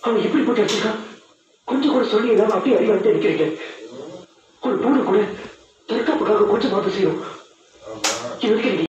அவன் எப்படி போட்டு அடிச்சிருக்கான்? கொஞ்சம் கூட சொல்லி இல்லாம அப்படியே அறிவாளித்து நிக்கிறீங்க. ஒரு பூனை கூட தற்காப்புக்காக கொஞ்சம் மாத்த செய்யும்.